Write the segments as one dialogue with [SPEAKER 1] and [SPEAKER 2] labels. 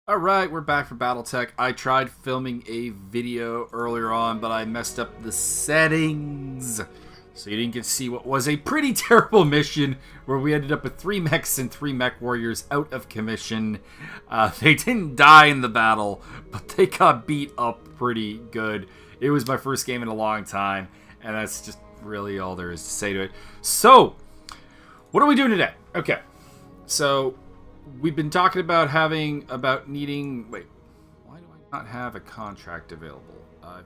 [SPEAKER 1] Alright, we're back for Battletech. I tried filming a video earlier on, but I messed up the settings. So you didn't get to see what was a pretty terrible mission where we ended up with 3 mechs and 3 Mechwarriors out of commission. They didn't die in the battle, but they got beat up pretty good. It was my first game in a long time, and that's just really all there is to say to it. So, what are we doing today? Okay, so we've been talking about needing. Wait, why do I not have a contract available? I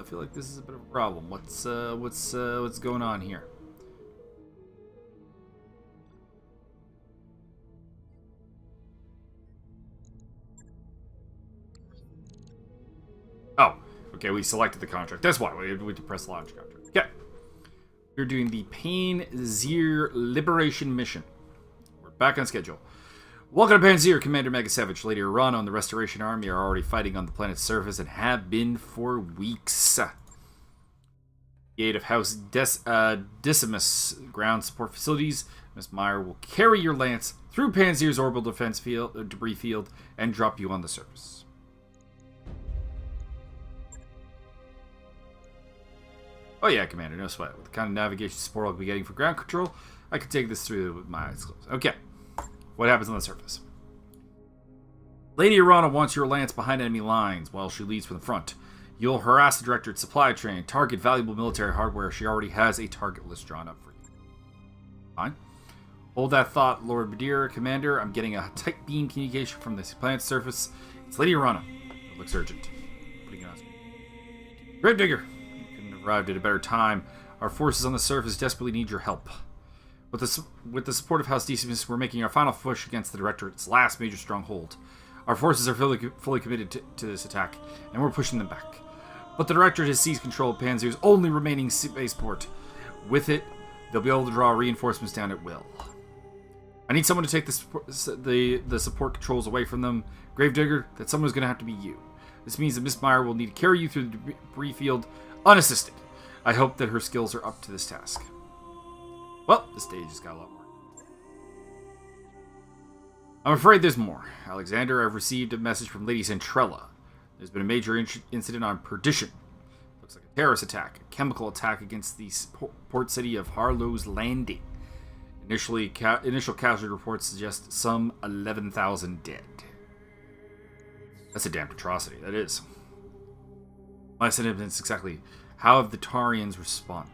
[SPEAKER 1] feel like this is a bit of a problem. What's going on here? Oh, okay. We selected the contract. That's why we had to press launch contract. Okay. We're doing the Panzyr liberation mission. We're back on schedule. Welcome to Panzyr. Commander Mega Savage, Lady Arana and the Restoration Army are already fighting on the planet's surface and have been for weeks. The aid of House Decimus ground support facilities, Miss Meyer will carry your lance through Panzyr's orbital defense field, debris field and drop you on the surface. Oh yeah, Commander, no sweat. With the kind of navigation support I'll be getting for ground control, I can take this through with my eyes closed. Okay, what happens on the surface? Lady Arana wants your lance behind enemy lines while she leads from the front. You'll harass the Directorate supply train, target valuable military hardware. She already has a target list drawn up for you. Fine. Hold that thought, Lord Badir. Commander, I'm getting a tight beam communication from the planet's surface. It's Lady Arana. It looks urgent. Putting it on screen. Gravedigger. Arrived at a better time. Our forces on the surface desperately need your help. With the support of House Decimus, we're making our final push against the Directorate's last major stronghold. Our forces are fully committed to this attack, and we're pushing them back. But the Directorate has seized control of Panzyr's only remaining spaceport. With it, they'll be able to draw reinforcements down at will. I need someone to take the support controls away from them. Gravedigger, that someone's going to have to be you. This means that Miss Meyer will need to carry you through the debris field unassisted. I hope that her skills are up to this task. Well, the stage has got a lot more. I'm afraid there's more. Alexander, I've received a message from Lady Centrella. There's been a major incident on Perdition. Looks like a terrorist attack, a chemical attack against the port city of Harlow's Landing. Initial casualty reports suggest some 11,000 dead. That's a damned atrocity, that is. My sentiments exactly. How have the Tarians responded?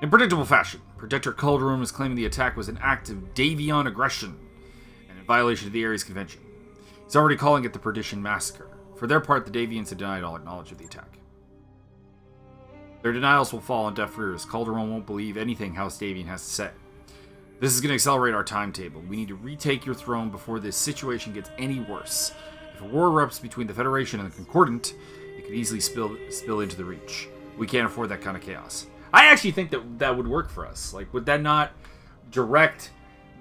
[SPEAKER 1] In predictable fashion, Protector Calderon is claiming the attack was an act of Davion aggression and in violation of the Ares Convention. He's already calling it the Perdition Massacre. For their part, the Davians have denied all knowledge of the attack. Their denials will fall on deaf ears. Calderon won't believe anything House Davion has to say. This is going to accelerate our timetable. We need to retake your throne before this situation gets any worse. If a war erupts between the Federation and the Concordant, it could easily spill into the Reach. We can't afford that kind of chaos. I actually think that would work for us. Like, would that not direct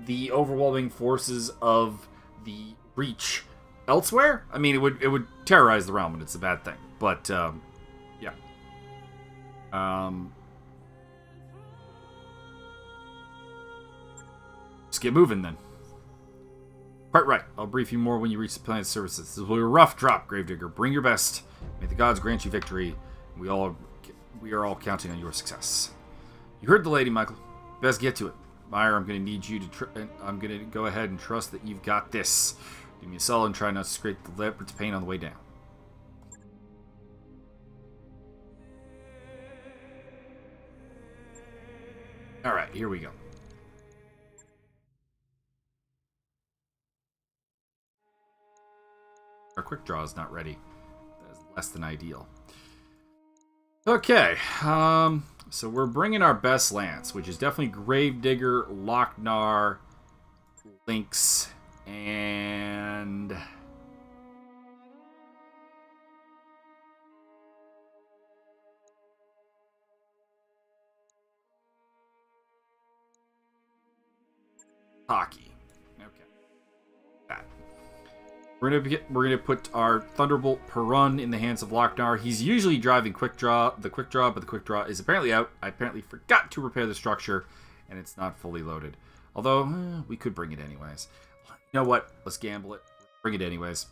[SPEAKER 1] the overwhelming forces of the Reach elsewhere? I mean, it would terrorize the realm, and it's a bad thing. But yeah. Just get moving then. Quite right. I'll brief you more when you reach the planet's surfaces. This will be a rough drop, Gravedigger. Bring your best. May the gods grant you victory. We are all counting on your success. You heard the lady, Michael. Best get to it. Meyer, I'm going to need you to. I'm going to go ahead and trust that you've got this. Do me a solid and try not to scrape the leopard's paint on the way down. All right, here we go. Our quick draw is not ready. That is less than ideal. Okay, so we're bringing our best lance, which is definitely Gravedigger, Lochnar, Lynx, and Hockey. We're gonna put our Thunderbolt Perun in the hands of Lochnar. He's usually driving the quick draw, but the quick draw is apparently out. I apparently forgot to repair the structure, and it's not fully loaded. Although, we could bring it anyways. You know what? Let's gamble it. Bring it anyways.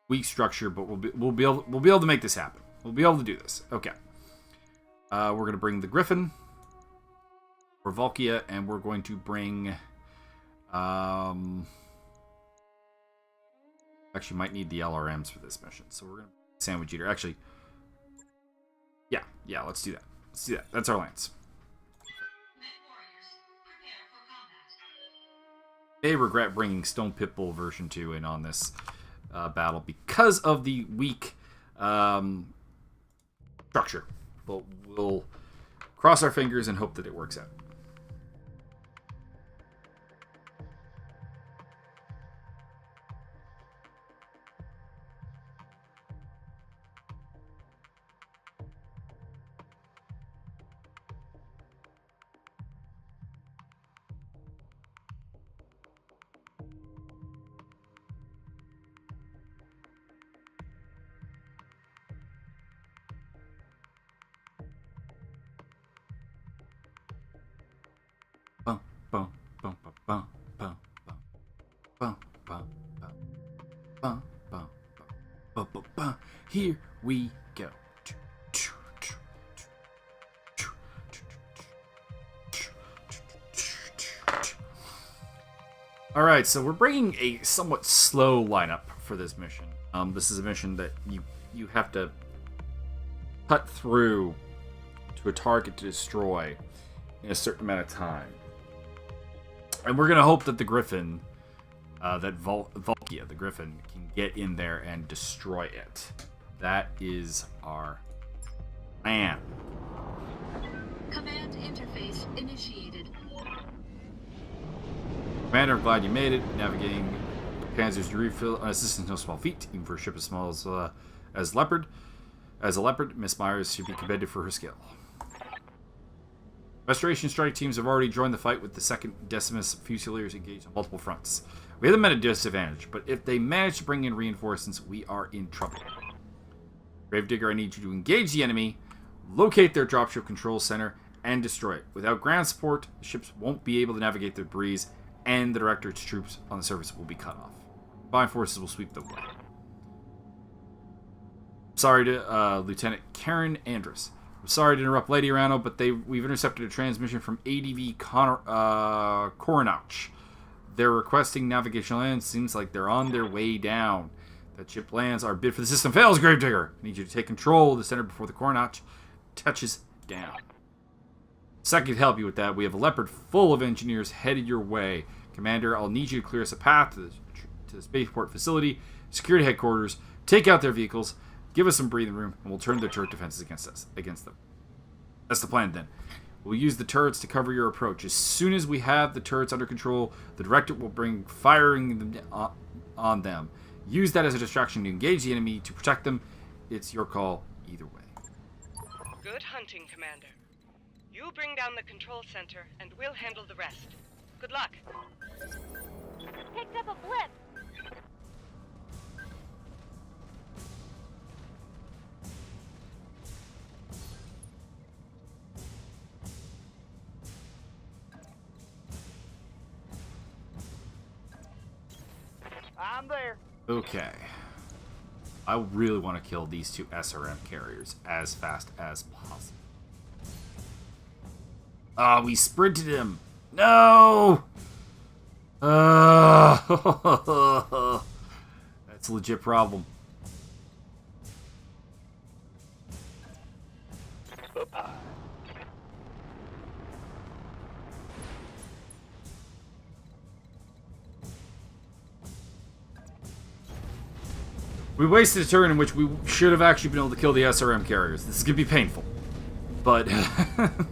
[SPEAKER 1] Weak structure, but we'll be able to make this happen. We'll be able to do this. Okay. We're going to bring the Griffin for Volkia, and we're going to bring... actually, might need the LRMs for this mission, so we're going to Sandwich Eater. Actually, yeah, let's do that. Let's do that. That's our lance. They regret bringing Stone Pitbull version 2 in on this battle because of the weak structure. But we'll cross our fingers and hope that it works out. Here we go. Alright, so we're bringing a somewhat slow lineup for this mission. This is a mission that you have to cut through to a target to destroy in a certain amount of time. And we're going to hope that the Griffin, Volkia, the Griffin, can get in there and destroy it. That is our plan.
[SPEAKER 2] Command interface initiated.
[SPEAKER 1] Commander, I'm glad you made it. Navigating Panzyr's refill assistance, no small feat, even for a ship as small as Leopard. As a Leopard, Miss Myers should be commended for her skill. Restoration strike teams have already joined the fight with the 2nd Decimus Fusiliers engaged on multiple fronts. We have them at a disadvantage, but if they manage to bring in reinforcements, we are in trouble. Gravedigger, I need you to engage the enemy, locate their dropship control center, and destroy it. Without ground support, the ships won't be able to navigate the debris, and the Directorate's troops on the surface will be cut off. Combined forces will sweep them away. Sorry to Lieutenant Karen Andrus. I'm sorry to interrupt Lady Arano, but we've intercepted a transmission from ADV Coronach. They're requesting navigational land. Seems like they're on their way down. That ship lands. Our bid for the system fails, Gravedigger. I need you to take control of the center before the Coronach touches down. Second to help you with that, we have a Leopard full of engineers headed your way. Commander, I'll need you to clear us a path to the spaceport facility, security headquarters, take out their vehicles, give us some breathing room, and we'll turn their turret defenses against them. That's the plan, then. We'll use the turrets to cover your approach. As soon as we have the turrets under control, the Directorate will bring firing on them. Use that as a distraction to engage the enemy to protect them. It's your call either way.
[SPEAKER 3] Good hunting, Commander. You bring down the control center, and we'll handle the rest. Good luck.
[SPEAKER 2] Picked up a blip.
[SPEAKER 3] I'm there.
[SPEAKER 1] Okay. I really want to kill these 2 SRM carriers as fast as possible. Ah, we sprinted him. No! That's a legit problem. We wasted a turn in which we should have actually been able to kill the SRM carriers. This is going to be painful. But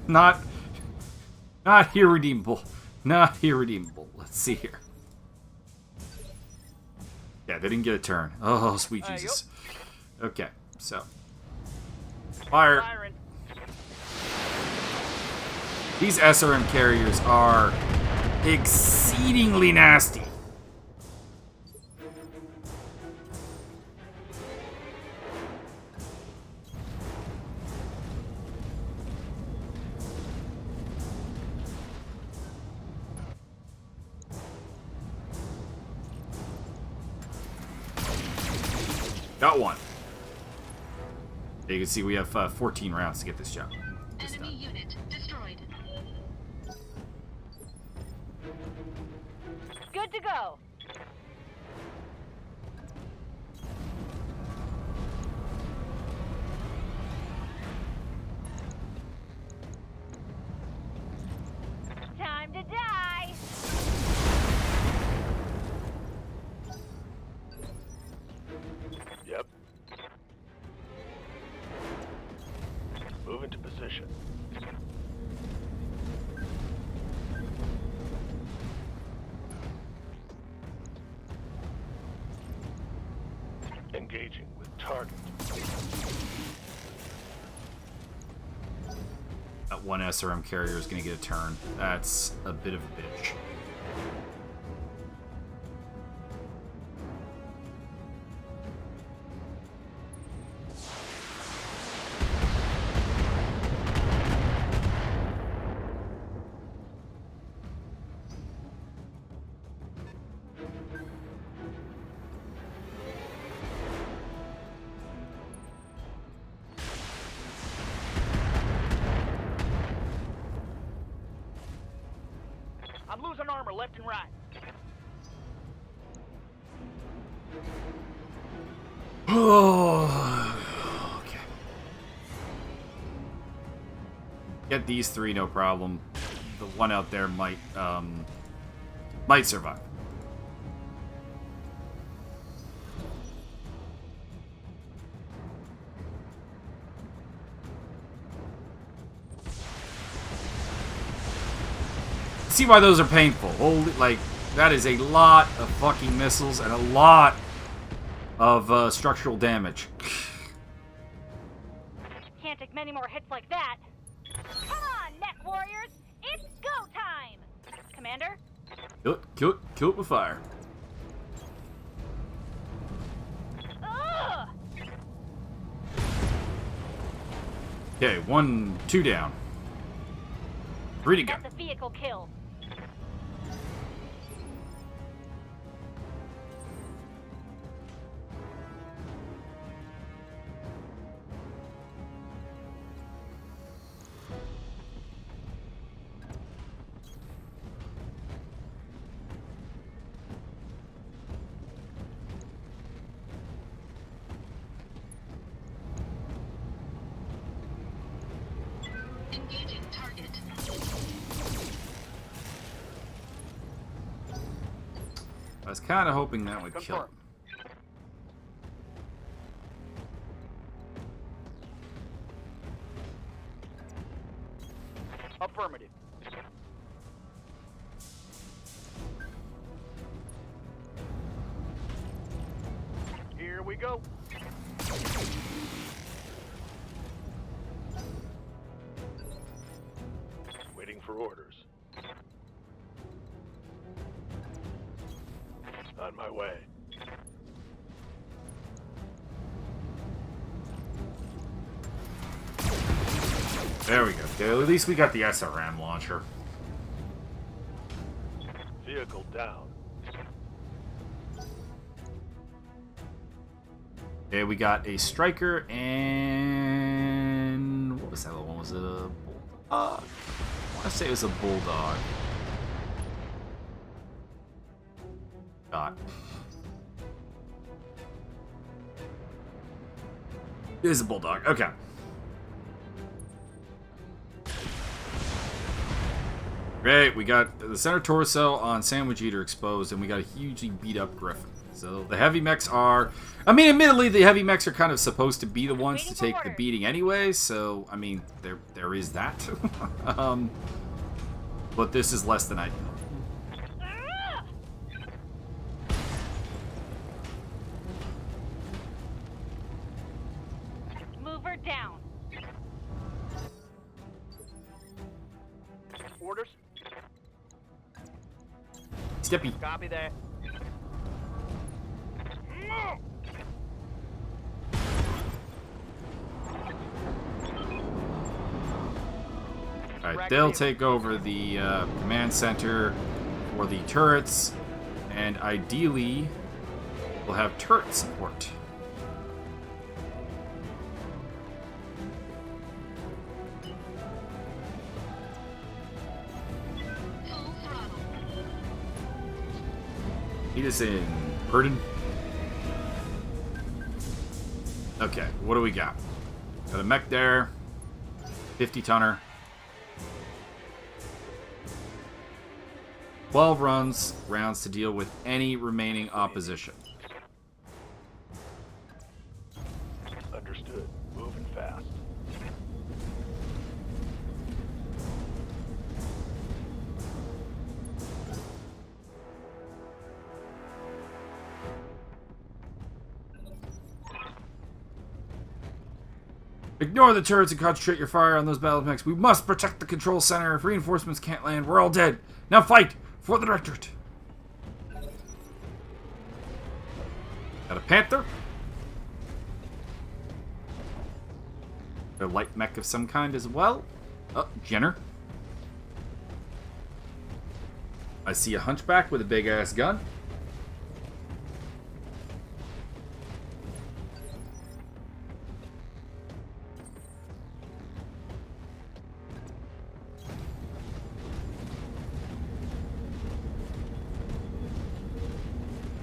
[SPEAKER 1] not irredeemable. Not irredeemable. Let's see here. Yeah, they didn't get a turn. Oh, sweet Jesus. Okay, so. Fire.
[SPEAKER 3] Firing.
[SPEAKER 1] These SRM carriers are exceedingly nasty. Got one. You can see we have 14 rounds to get this job.
[SPEAKER 2] Enemy unit destroyed. Good to go. Time to die.
[SPEAKER 4] Yep. Move into position. Engaging with target.
[SPEAKER 1] That one SRM carrier is going to get a turn. That's a bit of a bitch.
[SPEAKER 5] I'm losing armor left and right.
[SPEAKER 1] Okay. Get these three, no problem. The one out there might survive. See why those are painful. Holy, like, that is a lot of fucking missiles and a lot of structural damage.
[SPEAKER 2] Can't take many more hits like that. Come on, Mechwarriors! It's go time! Commander?
[SPEAKER 1] Kill it with fire.
[SPEAKER 2] Ugh!
[SPEAKER 1] Okay, 2 down. 3 to go.
[SPEAKER 2] That's a vehicle kill.
[SPEAKER 3] Engaging target.
[SPEAKER 1] I was kind of hoping that would kill him.
[SPEAKER 5] Affirmative. Here we go.
[SPEAKER 4] Waiting for orders. On my way.
[SPEAKER 1] There we go. Okay, at least we got the SRM launcher.
[SPEAKER 4] Vehicle down.
[SPEAKER 1] Okay, we got a striker and what was that one? Was it a bulldog? I want to say it was a bulldog. God. It is a bulldog. Okay. Great, we got the center torso on Sandwich Eater exposed, and we got a hugely beat up Griffin. So the heavy mechs are... I mean, admittedly, the heavy mechs are kind of supposed to be the ones to take the beating anyway, so, I mean, there is that. But this is less than ideal.
[SPEAKER 2] Move her down.
[SPEAKER 5] Orders.
[SPEAKER 1] Steppy.
[SPEAKER 5] Copy that.
[SPEAKER 1] Alright, they'll take over the command center for the turrets, and ideally, we'll have turret support. He is in Burden. Okay, what do we got? Got a mech there. 50-tonner. 12 rounds to deal with any remaining opposition.
[SPEAKER 4] Understood. Moving fast.
[SPEAKER 1] Ignore the turrets and concentrate your fire on those Battletechs. We must protect the control center. If reinforcements can't land, we're all dead. Now fight for the Directorate. Got a Panther. A light mech of some kind as well. Oh, Jenner. I see a hunchback with a big-ass gun.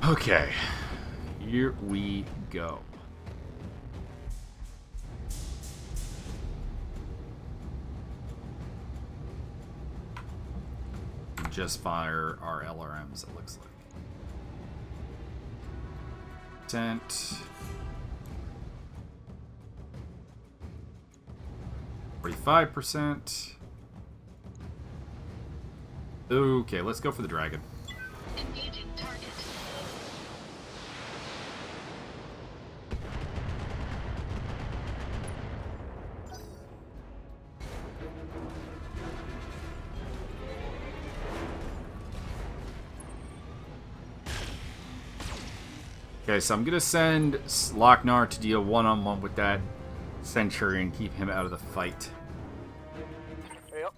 [SPEAKER 1] Okay, here we go. Just fire our LRMs, it looks like. Percent. 45%. Okay, let's go for the dragon.
[SPEAKER 6] Engaging target.
[SPEAKER 1] Okay, so I'm gonna send Lochnar to deal one-on-one with that Centurion, keep him out of the fight.
[SPEAKER 5] Yep.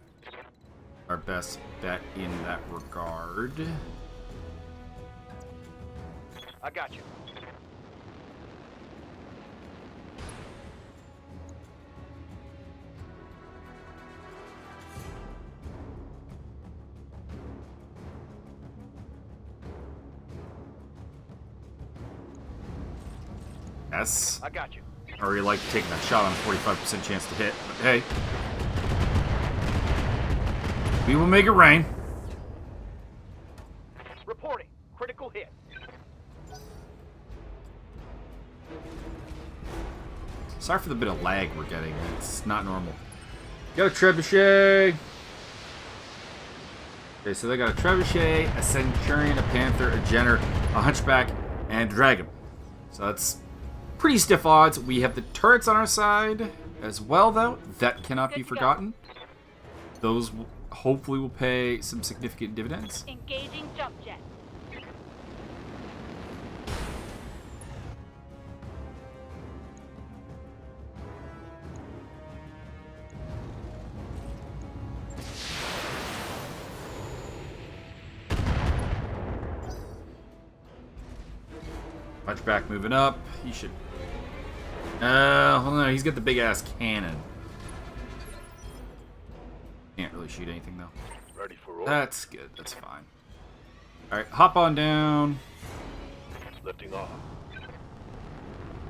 [SPEAKER 1] Our best bet in that regard.
[SPEAKER 5] I got you.
[SPEAKER 1] Yes.
[SPEAKER 5] I got you.
[SPEAKER 1] I really like taking that shot on 45% chance to hit, but hey. We will make it rain.
[SPEAKER 5] Reporting. Critical hit.
[SPEAKER 1] Sorry for the bit of lag we're getting. It's not normal. Got a trebuchet. Okay, so they got a trebuchet, a Centurion, a Panther, a Jenner, a Hunchback, and a Dragon. So that's pretty stiff odds. We have the turrets on our side as well, though. That cannot be forgotten. Those hopefully will pay some significant dividends.
[SPEAKER 2] Engaging jump jet.
[SPEAKER 1] Hunchback moving up. He should. Hold on. He's got the big ass cannon. Can't really shoot anything though.
[SPEAKER 4] Ready for orders.
[SPEAKER 1] That's good. That's fine. All right, hop on down.
[SPEAKER 4] Lifting off.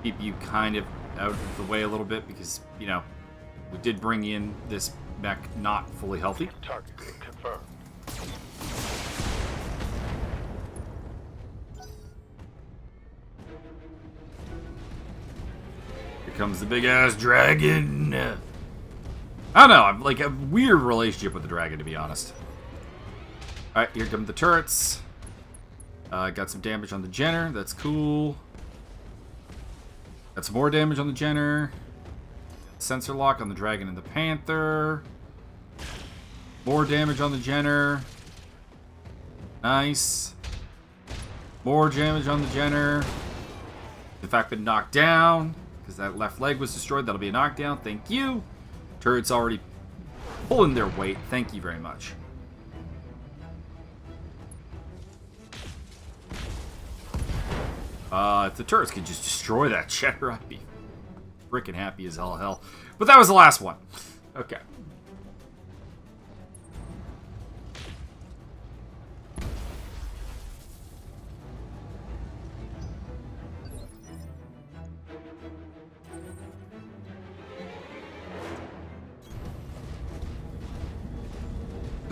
[SPEAKER 1] Keep you kind of out of the way a little bit because you know we did bring in this mech not fully healthy.
[SPEAKER 4] Target confirmed.
[SPEAKER 1] Here comes the big ass dragon. I don't know. I'm like a weird relationship with the dragon, to be honest. All right, here come the turrets. Got some damage on the Jenner. That's cool. Got some more damage on the Jenner. Sensor lock on the Dragon and the Panther. More damage on the Jenner. Nice. More damage on the Jenner. In fact, been knocked down because that left leg was destroyed. That'll be a knockdown. Thank you. Turret's already pulling their weight. Thank you very much. If the turrets could just destroy that Cheddar, I'd be freaking happy as all hell. But that was the last one. Okay.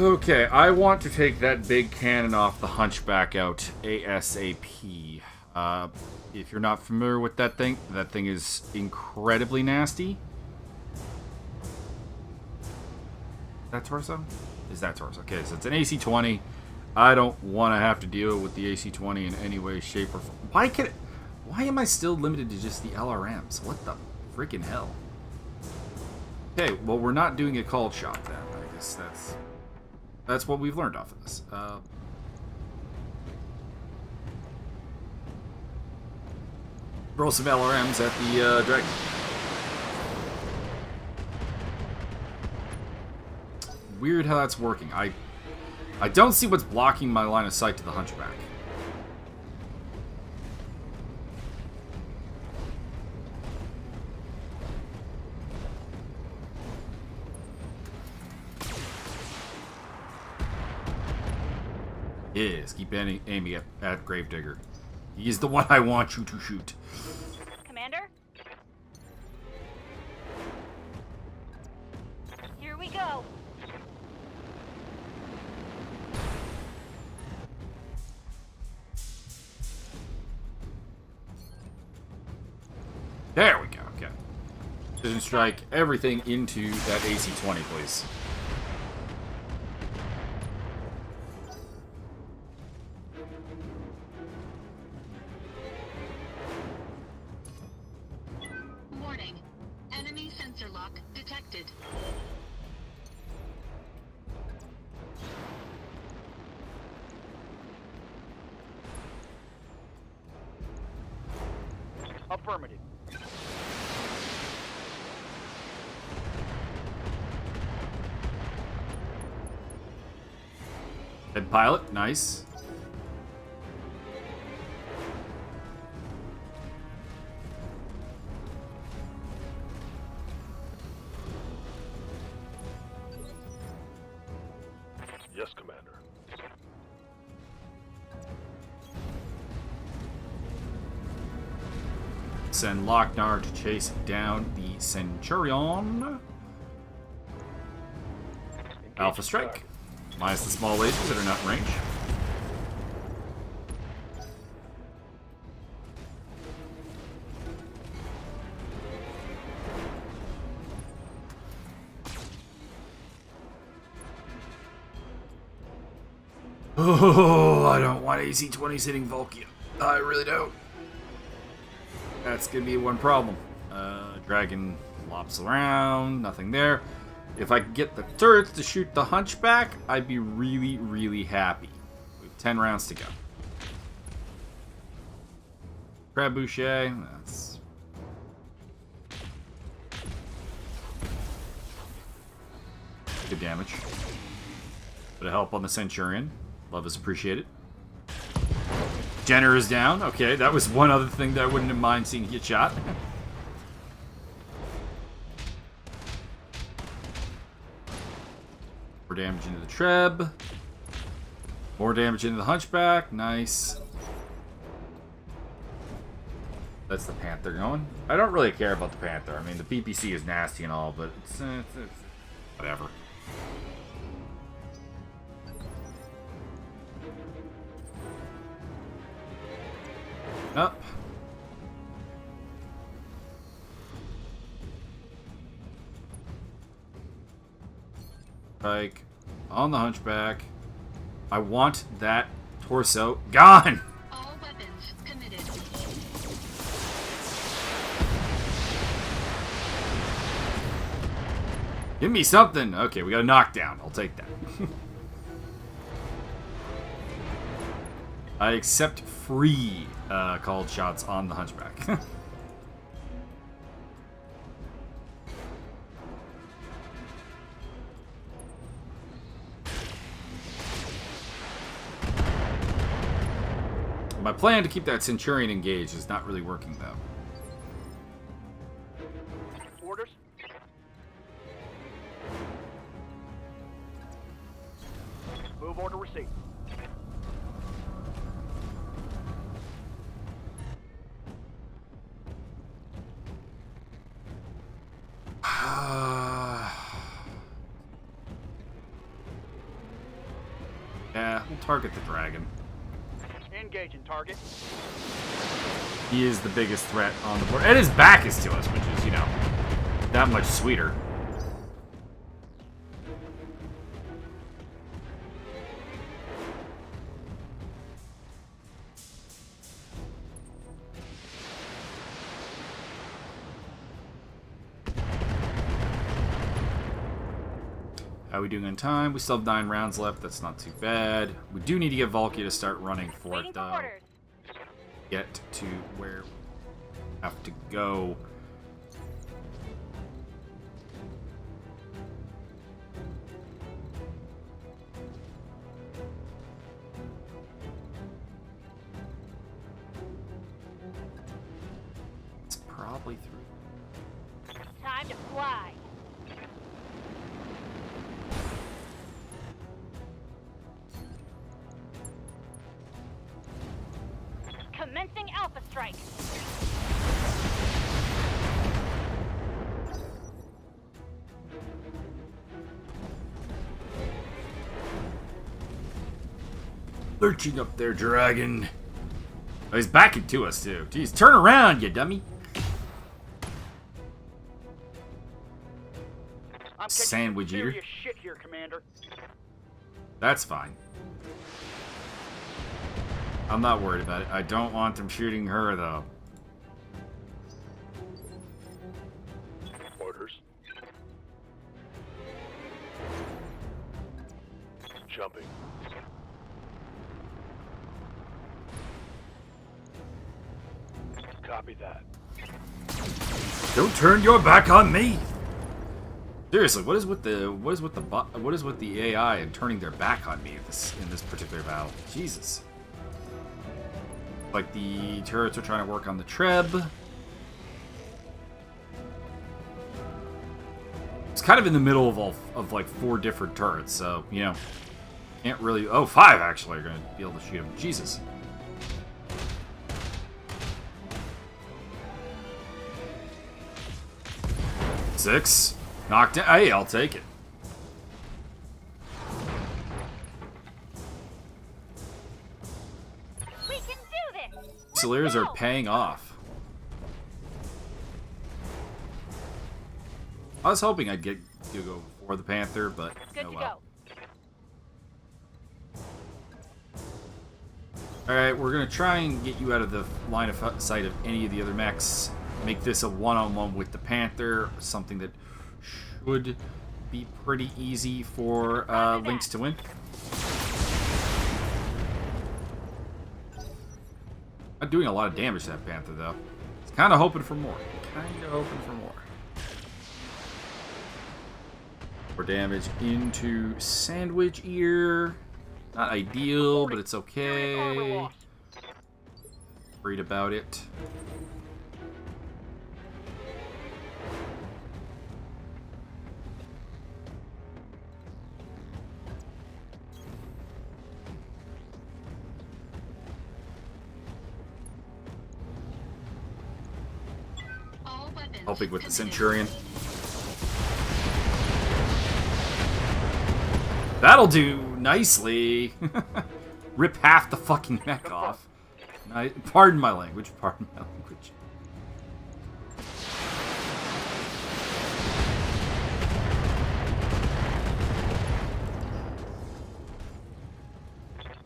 [SPEAKER 1] Okay, I want to take that big cannon off the Hunchback out ASAP. If you're not familiar with that thing is incredibly nasty. Is that torso? Is that torso? Okay, so it's an AC-20. I don't want to have to deal with the AC-20 in any way, shape, or form. Why am I still limited to just the LRMs? What the freaking hell? Okay, well, we're not doing a called shot then. I guess that's what we've learned off of this. Roll some LRMs at the dragon. Weird how that's working. I don't see what's blocking my line of sight to the Hunchback. Yes, keep aiming at Gravedigger. He's the one I want you to shoot.
[SPEAKER 2] Commander? Here we go.
[SPEAKER 1] There we go, okay. Precision strike everything into that AC-20, please.
[SPEAKER 6] Warning. Enemy sensor lock detected.
[SPEAKER 5] Affirmative.
[SPEAKER 1] Head pilot, nice.
[SPEAKER 4] Yes, Commander.
[SPEAKER 1] Send Lochnar to chase down the Centurion. Alpha strike. Minus the small lasers that are not in range. Oh, I don't want AC-20s hitting Vulcan. I really don't. That's gonna be one problem. Dragon flops around, nothing there. If I could get the turrets to shoot the Hunchback, I'd be really, really happy. We have 10 rounds to go. Trebuchet, that's... good damage. Bit of help on the Centurion. Love is appreciated. Jenner is down. Okay, that was one other thing that I wouldn't have mind seeing get shot. More damage into the Treb. More damage into the Hunchback. Nice. That's the Panther going. I don't really care about the Panther. I mean, the PPC is nasty and all, but it's whatever. Up. Strike on the Hunchback. I want that torso gone.
[SPEAKER 6] All weapons committed.
[SPEAKER 1] Give me something. Okay, we got a knockdown. I'll take that. I accept free called shots on the Hunchback. My plan to keep that Centurion engaged is not really working, though.
[SPEAKER 5] Orders? Move order received.
[SPEAKER 1] target the dragon.
[SPEAKER 5] Engaging target.
[SPEAKER 1] He is the biggest threat on the board. And his back is to us, which is, you know, that much sweeter. How are we doing on time? We still have 9 rounds left. That's not too bad. We do need to get Valky to start running for
[SPEAKER 2] Waiting
[SPEAKER 1] it,
[SPEAKER 2] for
[SPEAKER 1] though.
[SPEAKER 2] orders.
[SPEAKER 1] Get to where we have to go. It's probably through.
[SPEAKER 2] Time to fly. Commencing Alpha Strike.
[SPEAKER 1] Lurching up there, dragon. Oh, he's backing to us, too. Jeez, turn around, you dummy.
[SPEAKER 5] I'm catching
[SPEAKER 1] Sandwich
[SPEAKER 5] some
[SPEAKER 1] eater.
[SPEAKER 5] serious shit here, Commander.
[SPEAKER 1] That's fine. I'm not worried about it. I don't want them shooting her, though.
[SPEAKER 4] Orders. Jumping. Copy that.
[SPEAKER 1] Don't turn your back on me. Seriously, what is with the AI and turning their back on me in this particular battle? Jesus. Like the turrets are trying to work on the Treb. It's kind of in the middle of like 4 different turrets, so you know, can't really. Oh, 5 actually are going to be able to shoot him. Jesus. Six. Knocked down. Hey, I'll take it.
[SPEAKER 2] We can do this.
[SPEAKER 1] Fusiliers are paying off. I was hoping I'd get to go before the Panther, but
[SPEAKER 2] Good
[SPEAKER 1] oh
[SPEAKER 2] to
[SPEAKER 1] well.
[SPEAKER 2] go.
[SPEAKER 1] Alright, we're going to try and get you out of the line of sight of any of the other mechs. Make this a one-on-one with the Panther, something that should be pretty easy for Lynx to win. Not doing a lot of damage to that Panther, though. It's kind of hoping for more. More damage into Sandwich Ear. Not ideal, but it's
[SPEAKER 5] Serious armor
[SPEAKER 1] okay.
[SPEAKER 5] loss.
[SPEAKER 1] Worried about it.
[SPEAKER 6] All weapons
[SPEAKER 1] Helping with the
[SPEAKER 6] committed.
[SPEAKER 1] Centurion. That'll do nicely. Rip half the fucking mech off. Pardon my language. Pardon my language.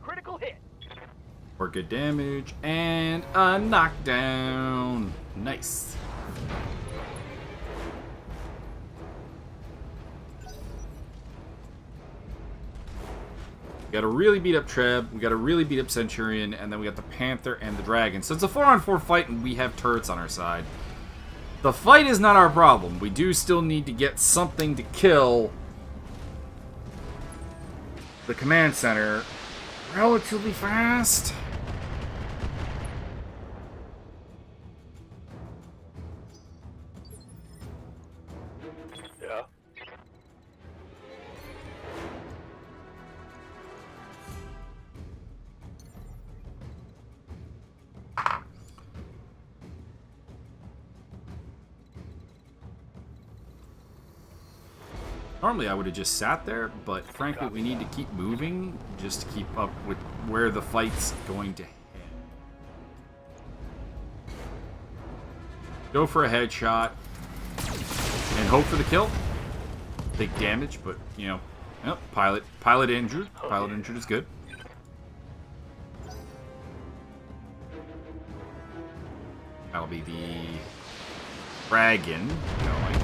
[SPEAKER 5] Critical hit.
[SPEAKER 1] For good damage and a knockdown. Nice. We gotta really beat up Treb, we gotta really beat up Centurion, and then we got the Panther and the Dragon. So it's a 4-on-4 fight and we have turrets on our side. The fight is not our problem. We do still need to get something to kill the command center relatively fast.
[SPEAKER 4] Yeah.
[SPEAKER 1] Normally I would have just sat there, but frankly we need to keep moving just to keep up with where the fight's going to head. Go for a headshot and hope for the kill. Big damage, but you know, yep, pilot injured. Pilot injured is good. That'll be the dragon going.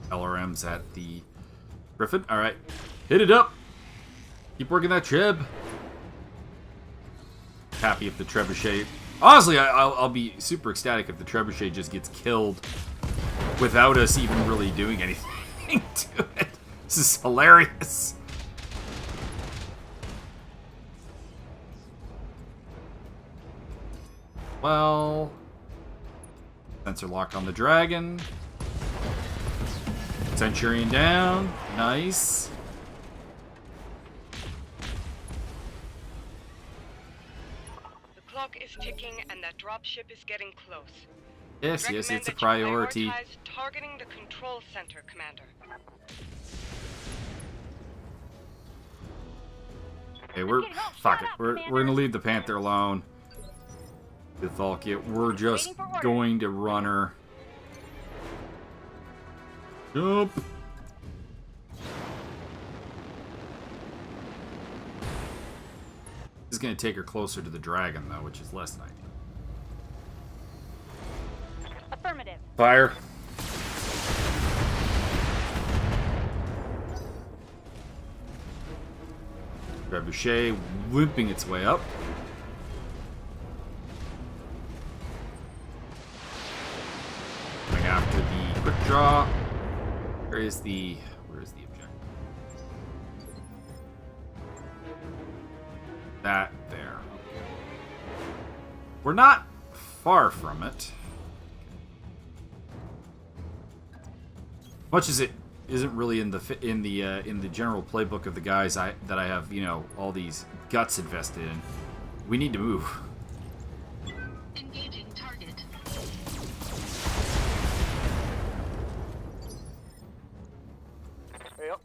[SPEAKER 1] LRM's at the Griffin. All right, hit it up. Keep working that treb. Happy if the trebuchet. Honestly, I'll be super ecstatic if the trebuchet just gets killed without us even really doing anything to it. This is hilarious. Well, sensor lock on the dragon. Centurion down. Nice.
[SPEAKER 3] The clock is ticking and that dropship is getting close.
[SPEAKER 1] Yes,
[SPEAKER 3] Recommend
[SPEAKER 1] yes, it's a
[SPEAKER 3] that you
[SPEAKER 1] priority.
[SPEAKER 3] prioritize targeting the control center, Commander.
[SPEAKER 1] Okay, fuck it. We're gonna leave the Panther alone. With Valkia, we're just going to run her. Jump. This is gonna take her closer to the dragon though, which is less than ideal.
[SPEAKER 2] Affirmative.
[SPEAKER 1] Fire. Trebuchet whipping its way up. Going after the quick draw. Where is the objective? That there. We're not far from it. Much as it isn't really in the general playbook of the guys that I have, you know, all these guts invested in. We need to move.
[SPEAKER 6] Engaging target.
[SPEAKER 5] Yep.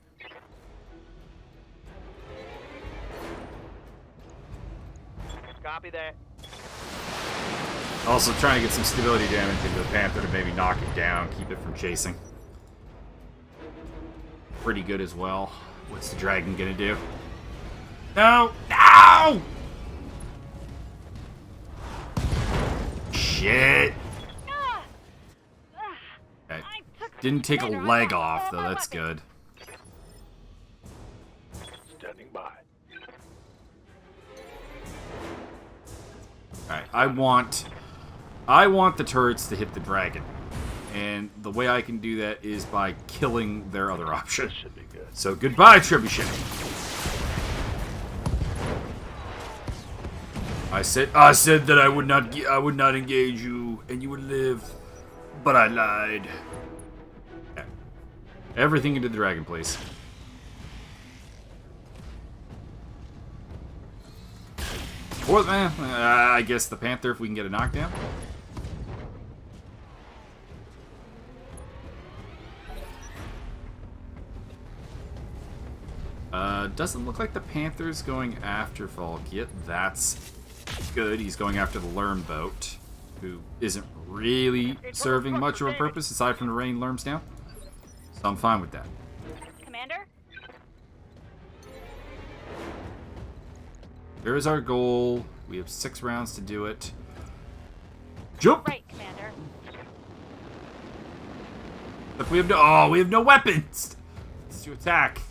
[SPEAKER 5] Copy that.
[SPEAKER 1] Also trying to get some stability damage into the Panther to maybe knock it down, keep it from chasing. Pretty good as well. What's the dragon gonna do? No! No! Shit! Okay. Didn't take a leg off, though. That's good.
[SPEAKER 4] Standing by.
[SPEAKER 1] Alright, I want the turrets to hit the dragon. And the way I can do that is by killing their other option.
[SPEAKER 4] This should be good.
[SPEAKER 1] So goodbye, Trebuchet. I said that I would not engage you, and you would live, but I lied. Okay. Everything into the dragon, please. Or, I guess the Panther if we can get a knockdown. Doesn't look like the Panther's going after Valkia. That's good. He's going after the Lerm boat, who isn't really serving much of a purpose aside from the rain Lerms down. So I'm fine with that.
[SPEAKER 2] Commander?
[SPEAKER 1] There is our goal. We have 6 rounds to do it. Jump!
[SPEAKER 2] Right, Commander.
[SPEAKER 1] Look, we have no weapons to attack.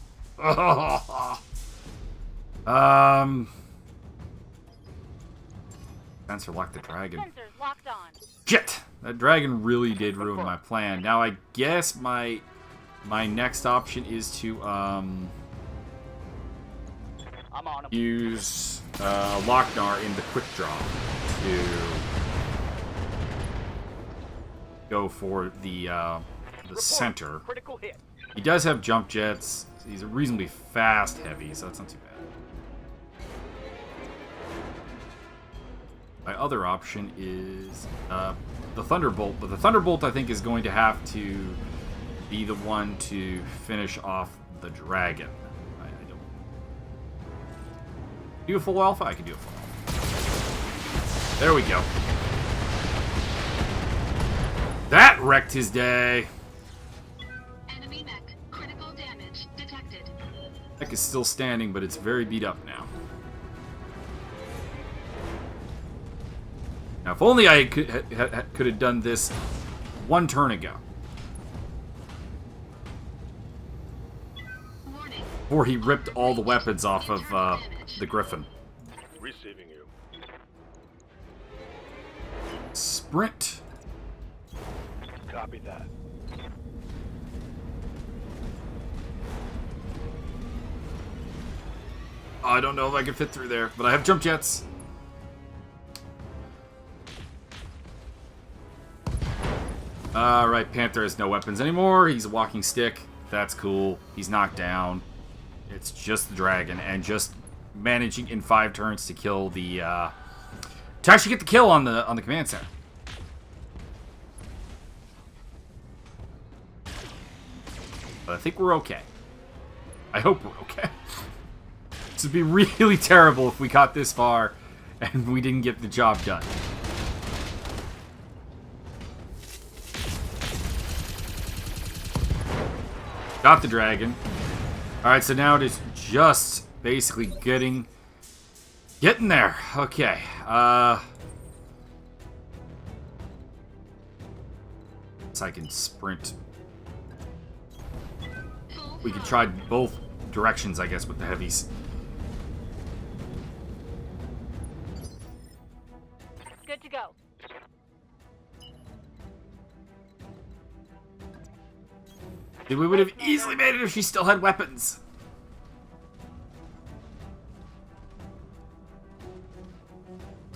[SPEAKER 1] Sensor lock the dragon.
[SPEAKER 2] Sensors locked on.
[SPEAKER 1] Shit! That dragon really did ruin my plan. Now I guess my next option is to
[SPEAKER 5] I'm on him.
[SPEAKER 1] use Lochnar in the quick draw to go for the center.
[SPEAKER 5] Critical hit.
[SPEAKER 1] He does have jump jets. He's a reasonably fast heavy, so that's not too bad. My other option is the Thunderbolt, but the Thunderbolt I think is going to have to be the one to finish off the dragon. I don't do a full alpha. I can do a full alpha. There we go. That wrecked his day.
[SPEAKER 6] Enemy mech. Critical damage detected.
[SPEAKER 1] Mech is still standing, but it's very beat up now. Now, if only I could have done this one turn ago.
[SPEAKER 6] Warning.
[SPEAKER 1] Before he ripped all the weapons off of the Griffin.
[SPEAKER 4] Receiving you.
[SPEAKER 1] Sprint.
[SPEAKER 4] Copy that.
[SPEAKER 1] I don't know if I can fit through there, but I have jump jets. Alright, Panther has no weapons anymore. He's a walking stick. That's cool. He's knocked down. It's just the dragon, and just managing in 5 turns to kill the to actually get the kill on the command center. But I think we're okay. I hope we're okay. This would be really terrible if we got this far and we didn't get the job done. Got the dragon. Alright, so now it is just basically getting there. Okay. So I can sprint. We could try both directions, I guess, with the heavies.
[SPEAKER 2] Good to go.
[SPEAKER 1] We would have easily made it if she still had weapons.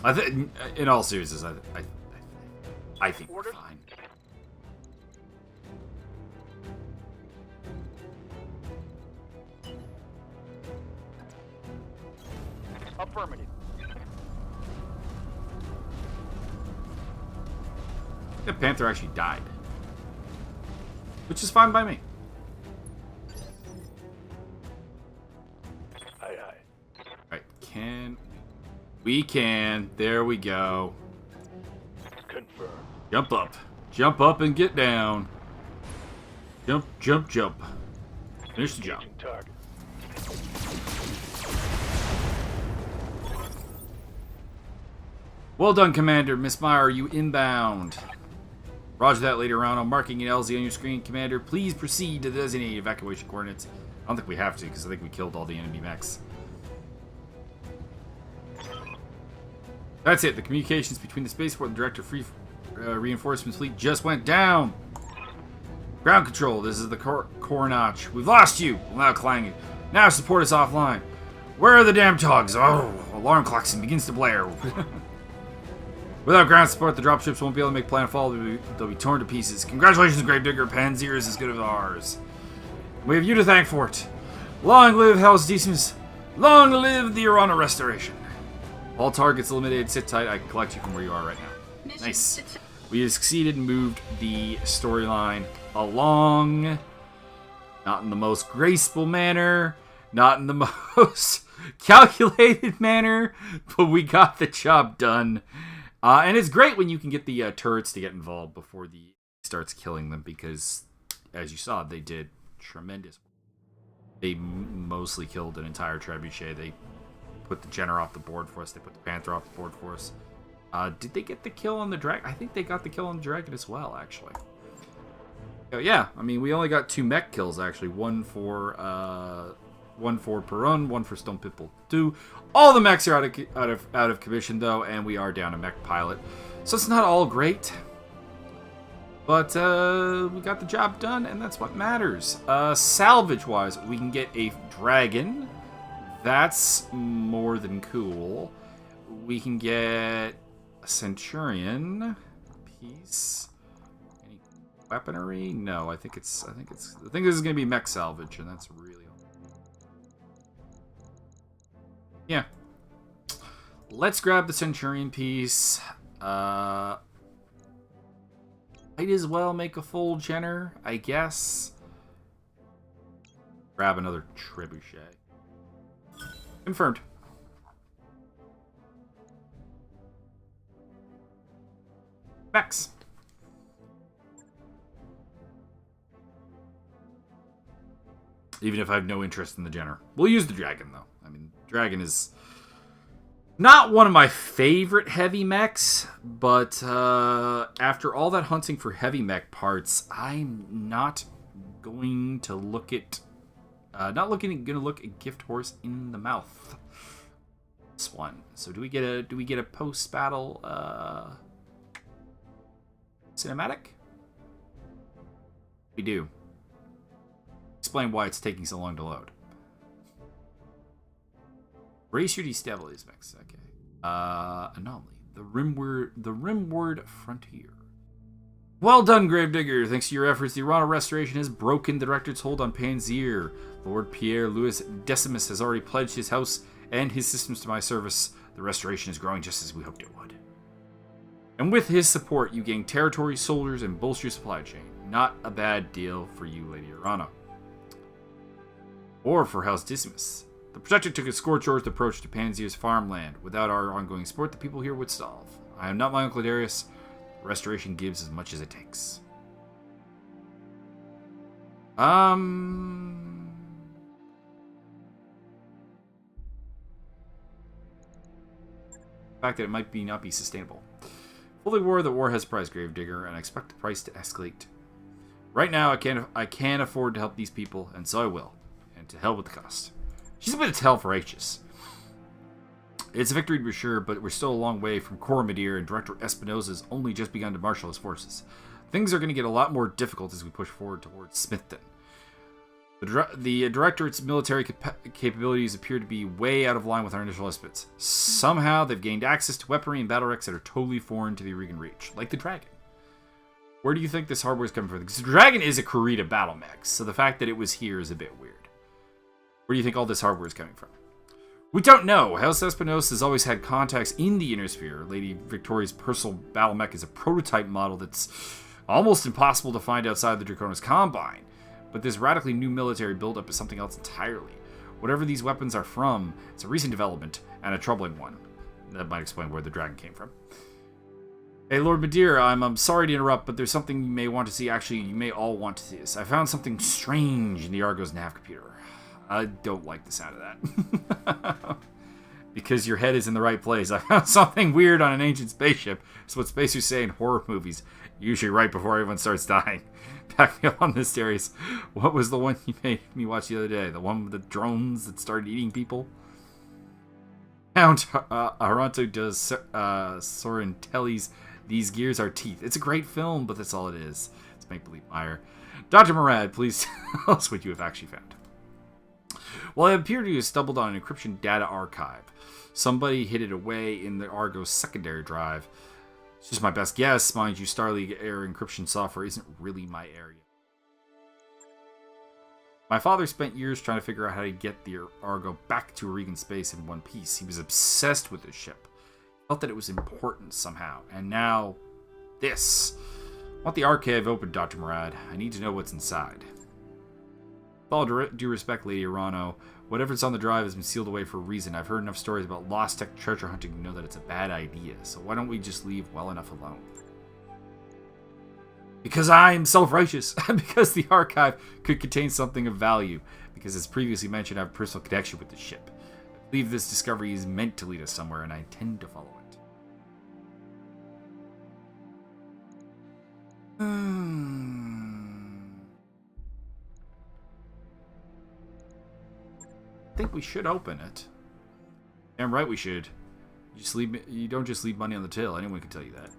[SPEAKER 1] I think, in all seriousness, I think we're fine.
[SPEAKER 5] Affirmative.
[SPEAKER 1] The Panther actually died. Which is fine by me.
[SPEAKER 4] Aye, aye.
[SPEAKER 1] Alright, we can. There we go.
[SPEAKER 4] Confirmed.
[SPEAKER 1] Jump up. Jump up and get down. Jump, jump, jump. Finish the job.
[SPEAKER 4] Engaging target.
[SPEAKER 1] Well done, Commander. Miss Meyer, are you inbound? Roger that later on. I'm marking an LZ on your screen. Commander, please proceed to the designated evacuation coordinates. I don't think we have to, because I think we killed all the enemy mechs. That's it. The communications between the spaceport and the Director Free Reinforcements Fleet just went down. Ground control, this is the core notch. We've lost you. Loud clanging. Now support us offline. Where are the damn togs? Oh, alarm klaxon begins to blare. Without ground support, the dropships won't be able to make planetfall. They'll be torn to pieces. Congratulations, Gravedigger. Panzyr is as good as ours. We have you to thank for it. Long live Hell's Decence. Long live the Urana Restoration. All targets eliminated. Sit tight. I can collect you from where you are right now. Nice. We have succeeded and moved the storyline along. Not in the most graceful manner. Not in the most calculated manner. But we got the job done. And it's great when you can get the turrets to get involved before the starts killing them, because, as you saw, they did tremendous. They mostly killed an entire trebuchet. They put the Jenner off the board for us. They put the Panther off the board for us. Did they get the kill on the dragon? I think they got the kill on the dragon as well, actually. Yeah, I mean, we only got 2 mech kills, actually. One for Perun, one for Stone Pipple 2. All the mechs are out of commission, though, and we are down a mech pilot. So it's not all great. But we got the job done, and that's what matters. Salvage-wise, we can get a dragon. That's more than cool. We can get a Centurion piece. Any weaponry? No, I think this is gonna be mech salvage, and that's really. Yeah. let's grab the Centurion piece. Might as well make a full Jenner, I guess. Grab another Trebuchet. Confirmed. Mechs. Even if I have no interest in the Jenner. We'll use the Dragon, though. I mean, Dragon is not one of my favorite heavy mechs, but after all that hunting for heavy mech parts, I'm not going to look at... gonna look a gift horse in the mouth. This one. So do we get a post-battle cinematic? We do. Explain why it's taking so long to load. Brace your destabilize mix. Okay. Anomaly. The Rimward Frontier. Well done, Gravedigger. Thanks to your efforts, the Irana Restoration has broken the Directorate's hold on Panzyr. Lord Pierre Louis Decimus has already pledged his house and his systems to my service. The Restoration is growing just as we hoped it would. And with his support, you gain territory, soldiers, and bolster your supply chain. Not a bad deal for you, Lady Irana. Or for House Decimus. The Protector took a scorched-earth approach to Panzyr's farmland. Without our ongoing support, the people here would starve. I am not my Uncle Darius. Restoration gives as much as it takes. The fact that it might not be sustainable. Fully aware that war has a price, Gravedigger, and I expect the price to escalate. Right now, I can't afford to help these people, and so I will. And to hell with the cost. She's a bit self-righteous. It's a victory to be sure, but we're still a long way from Coromidere, and Director Espinosa has only just begun to marshal his forces. Things are going to get a lot more difficult as we push forward towards Smithton. The Directorate's military capabilities appear to be way out of line with our initial estimates. Somehow, they've gained access to weaponry and battle wrecks that are totally foreign to the Regan Reach, like the Dragon. Where do you think this hardware is coming from? Because the Dragon is a Kurita battle mech, so the fact that it was here is a bit weird. Where do you think all this hardware is coming from? We don't know. House Espinosa has always had contacts in the Inner Sphere. Lady Victoria's personal battle mech is a prototype model that's almost impossible to find outside the Draconis Combine. But this radically new military buildup is something else entirely. Whatever these weapons are from, it's a recent development, and a troubling one. That might explain where the Dragon came from. Hey, Lord Madeira, I'm sorry to interrupt, but there's something you may want to see. Actually, you may all want to see this. I found something strange in the Argo's nav computer. I don't like the sound of that. Because your head is in the right place. I found something weird on an ancient spaceship. It's what spacers say in horror movies, usually right before everyone starts dying. Back me up on this, Darius. What was the one you made me watch the other day? The one with the drones that started eating people? Count Aranto does Sorrentelli's These Gears Are Teeth. It's a great film, but that's all it is. It's make-believe mire. Dr. Murad, please tell us what you have actually found. Well, I appear to have stumbled on an encryption data archive. Somebody hid it away in the Argo's secondary drive. It's just my best guess. Mind you, Starleague Air encryption software isn't really my area. My father spent years trying to figure out how to get the Argo back to Regan space in one piece. He was obsessed with this ship. Felt that it was important somehow. And now, this. I want the archive open, Dr. Murad. I need to know what's inside. With all due respect, Lady Irano, whatever's on the drive has been sealed away for a reason. I've heard enough stories about lost tech treasure hunting to know that it's a bad idea. So why don't we just leave well enough alone? Because I'm self-righteous. Because the archive could contain something of value. Because as previously mentioned, I have a personal connection with the ship. I believe this discovery is meant to lead us somewhere, and I intend to follow it. I think we should open it. Damn right we should. You don't just leave money on the till. Anyone can tell you that.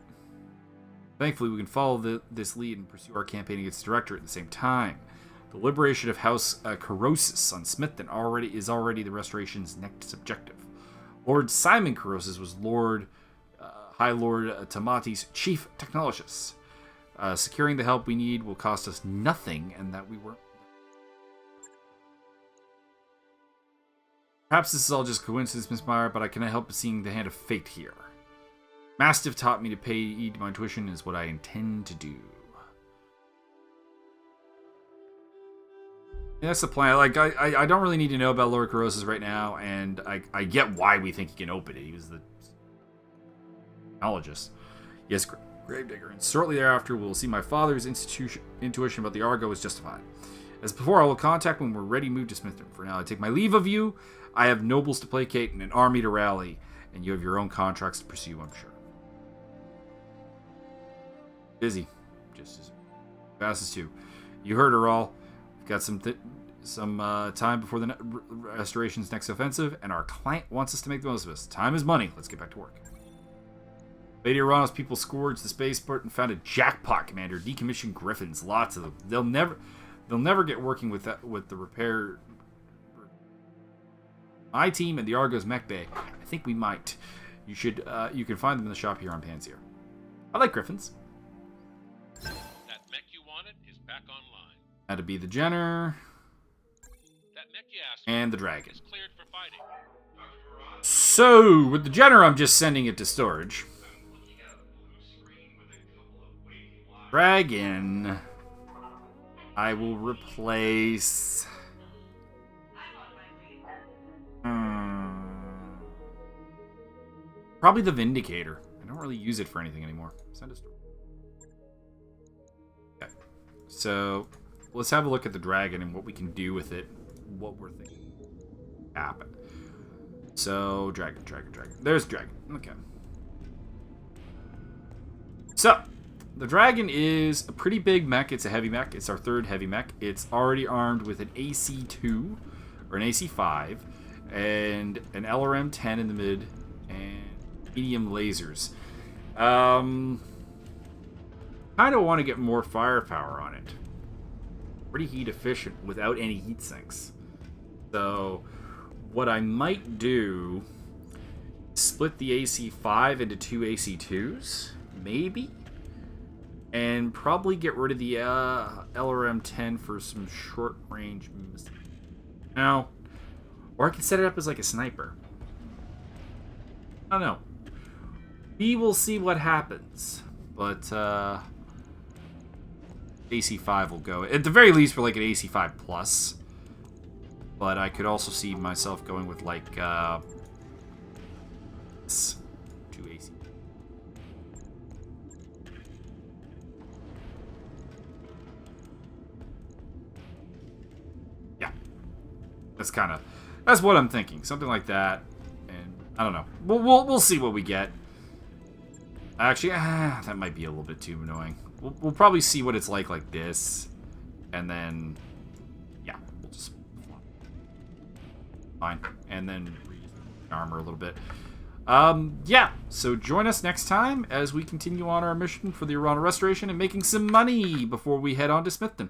[SPEAKER 1] Thankfully, we can follow this lead and pursue our campaign against the Directorate at the same time. The liberation of House Corrosis on Smithton is already the Restoration's next objective. Lord Simon Corrosis was High Lord Tamati's chief technologist. Securing the help we need will cost us nothing, and that we weren't. Perhaps this is all just coincidence, Miss Meyer, but I cannot help but seeing the hand of fate here. Mastiff taught me to pay heed to my intuition is what I intend to do. Yeah, that's the plan. Like, I don't really need to know about Lord Corrosive right now, and I get why we think he can open it. He was the technologist. Yes, Gravedigger. And shortly thereafter, we'll see my father's intuition about the Argo is justified. As before, I will contact when we're ready to move to Smithton. For now, I take my leave of you. I have nobles to placate and an army to rally, and you have your own contracts to pursue, I'm sure. Busy. Just as fast as two. You heard her all. We've got some time before the Restoration's next offensive, and our client wants us to make the most of us. Time is money. Let's get back to work. Lady Arana's people scourged the spaceport and found a jackpot, Commander. Decommissioned Griffins. Lots of them. They'll never get working with the repair. My team and the Argo's mech bay. I think we might. You can find them in the shop here on Panzyr. I like Griffins.
[SPEAKER 7] That mech you wanted is back online.
[SPEAKER 1] Had to be the Jenner.
[SPEAKER 7] That mech you asked
[SPEAKER 1] and the Dragon.
[SPEAKER 7] is cleared for fighting.
[SPEAKER 1] So, with the Jenner, I'm just sending it to storage. Dragon, I will replace. Probably the Vindicator. I don't really use it for anything anymore. Send it to. Okay. So, let's have a look at the Dragon and what we can do with it. What we're thinking happen. So, Dragon. There's Dragon. Okay. So, the Dragon is a pretty big mech. It's a heavy mech. It's our third heavy mech. It's already armed with an AC-2 or an AC-5 and an LRM-10 in the mid and medium lasers. Kind of want to get more firepower on it. Pretty heat efficient without any heat sinks. So what I might do is split the AC-5 into two AC-2s, maybe, and probably get rid of the LRM-10 for some short-range missiles. No. Or I could set it up as like a sniper. I don't know. We will see what happens. But, AC-5 will go. At the very least, for like an AC-5 plus. But I could also see myself going with like, 2 AC. Yeah. That's what I'm thinking. Something like that. And I don't know. We'll see what we get. Actually, that might be a little bit too annoying. We'll probably see what it's like this. And then, yeah, we'll just fine. And then armor a little bit. Yeah, so join us next time as we continue on our mission for the Arana Restoration and making some money before we head on to Smithton.